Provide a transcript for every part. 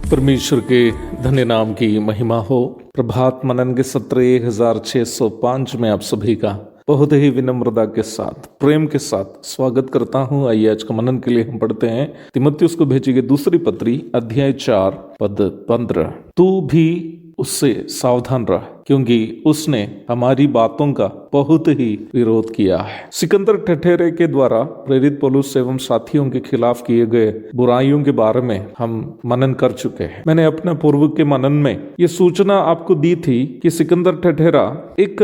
परमेश्वर के धन्य नाम की महिमा हो। प्रभात मनन के सत्र 1605 में आप सभी का बहुत ही विनम्रता के साथ, प्रेम के साथ स्वागत करता हूं। आइए आज का मनन के लिए हम पढ़ते हैं तीमुथियुस को भेजी गई दूसरी पत्री अध्याय 4 पद 15। तू भी उससे सावधान रह, क्योंकि उसने हमारी बातों का बहुत ही विरोध किया है। सिकंदर ठठेरे के द्वारा प्रेरित पौलुस एवं साथियों के खिलाफ किए गए बुराइयों के बारे में हम मनन कर चुके हैं। मैंने अपने पूर्व के मनन में ये सूचना आपको दी थी कि सिकंदर ठठेरा एक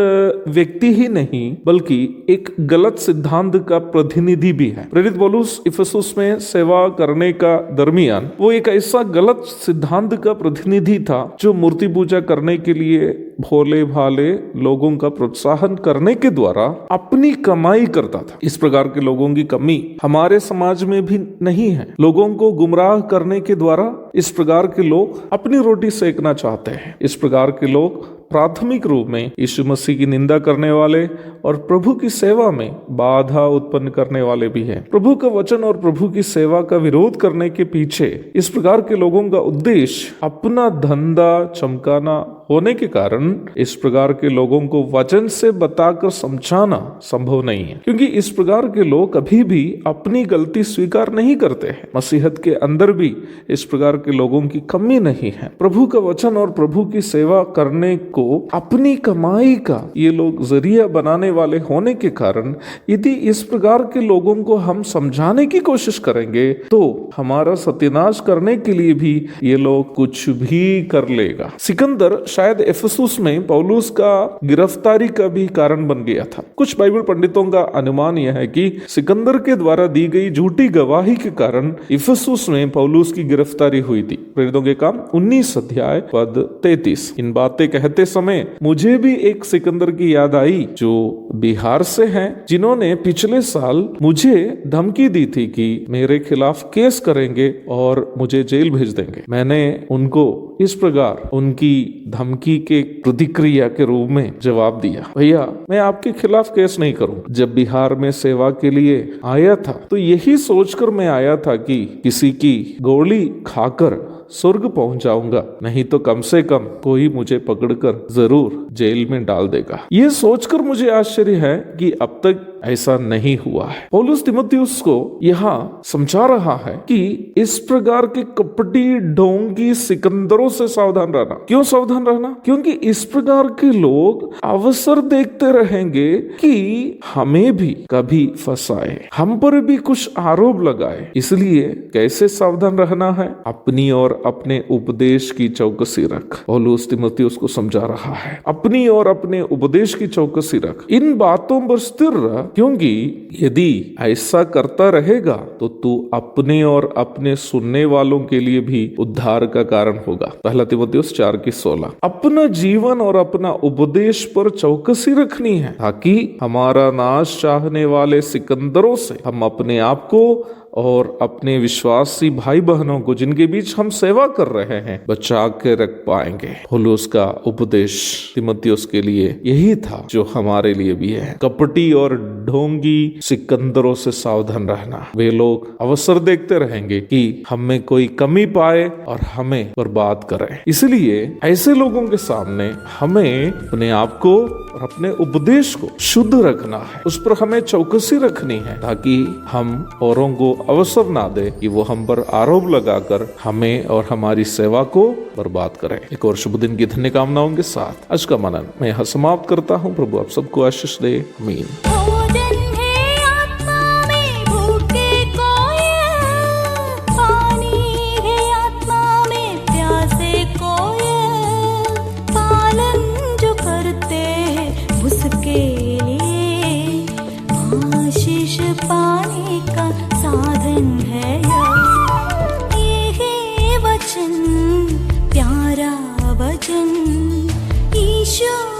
व्यक्ति ही नहीं बल्कि एक गलत सिद्धांत का प्रतिनिधि भी है। प्रेरित पौलुस इफिसुस में सेवा करने का दरमियान वो एक ऐसा गलत सिद्धांत का प्रतिनिधि था जो मूर्ति पूजा करने के लिए भोले भाले लोगों का प्रोत्साहन करने के द्वारा अपनी कमाई करता था। इस प्रकार के लोगों की कमी हमारे समाज में भी नहीं है। लोगों को गुमराह करने के द्वारा इस प्रकार के लोग अपनी रोटी सेकना चाहते हैं। इस प्रकार के लोग प्राथमिक रूप में यीशु मसीह की निंदा करने वाले और प्रभु की सेवा में बाधा उत्पन्न करने वाले भी हैं। प्रभु का वचन और प्रभु की सेवा का विरोध करने के पीछे इस प्रकार के लोगों का उद्देश्य अपना धंधा चमकाना होने के कारण इस प्रकार के लोगों को वचन से बताकर समझाना संभव नहीं है, क्योंकि इस प्रकार के लोग कभी भी अपनी गलती स्वीकार नहीं करते हैं। मसीहत के अंदर भी इस प्रकार के लोगों की कमी नहीं है। प्रभु का वचन और प्रभु की सेवा करने को अपनी कमाई का ये लोग जरिया बनाने वाले होने के कारण यदि इस प्रकार के लोगों को हम समझाने की कोशिश करेंगे तो हमारा सत्यानाश करने के लिए भी ये लोग कुछ भी कर लेगा। सिकंदर शायद इफिसुस में पौलुस का गिरफ्तारी का भी कारण बन गया था। कुछ बाइबल पंडितों का अनुमान यह है कि सिकंदर के द्वारा दी गई झूठी गवाही के कारण इफिसुस में पौलुस की गिरफ्तारी हुई थी। प्रेरितों के काम 19 अध्याय पद 33। इन बातें कहते समय मुझे भी एक सिकंदर की याद आई जो बिहार से हैं, जिन्होंने पिछले साल मुझे धमकी दी थी कि मेरे खिलाफ केस करेंगे और मुझे जेल भेज देंगे। मैंने उनको इस प्रकार उनकी धमकी के प्रतिक्रिया के रूप में जवाब दिया, भैया मैं आपके खिलाफ केस नहीं करूं। जब बिहार में सेवा के लिए आया था तो यही सोचकर मैं आया था कि किसी की गोली खाकर स्वर्ग पहुंच जाऊंगा, नहीं तो कम से कम कोई मुझे पकड़कर जरूर जेल में डाल देगा। ये सोचकर मुझे आश्चर्य है कि अब तक ऐसा नहीं हुआ है। पौलुस तीमुथियुस को यहाँ समझा रहा है कि इस प्रकार के कपटी ढोंगी सिकंदरों से सावधान रहना। क्यों सावधान रहना? क्योंकि इस प्रकार के लोग अवसर देखते रहेंगे कि हमें भी कभी फंसाए, हम पर भी कुछ आरोप लगाए। इसलिए कैसे सावधान रहना है? अपनी और अपने उपदेश की चौकसी रख। पौलुस तीमुथियुस को समझा रहा है, अपनी और अपने उपदेश की चौकसी रख। इन बातों पर स्थिर रह, क्योंकि यदि ऐसा करता रहेगा तो तू अपने और अपने सुनने वालों के लिए भी उद्धार का कारण होगा। पहला तीमुथियुस 4:16। अपना जीवन और अपना उपदेश पर चौकसी रखनी है ताकि हमारा नाश चाहने वाले सिकंदरों से हम अपने आप को और अपने विश्वासी भाई बहनों को जिनके बीच हम सेवा कर रहे हैं बचा के रख पाएंगे। पौलुस का उपदेश तीमुथियुस के लिए यही था जो हमारे लिए भी है। कपटी और ढोंगी सिकंदरों से सावधान रहना। वे लोग अवसर देखते रहेंगे कि हमें कोई कमी पाए और हमें बर्बाद करे। इसलिए ऐसे लोगों के सामने हमें अपने आप को और अपने उपदेश को शुद्ध रखना है, उस पर हमें चौकसी रखनी है ताकि हम औरों को अवसर ना दे कि वो हम पर आरोप लगाकर हमें और हमारी सेवा को बर्बाद करें। एक और शुभ दिन की धन्य कामनाओं के साथ आज का मनन मैं यहाँ समाप्त करता हूँ। प्रभु आप सबको आशीष दे। आमीन। पाने का साधन है ये वचन, प्यारा वचन ईशु।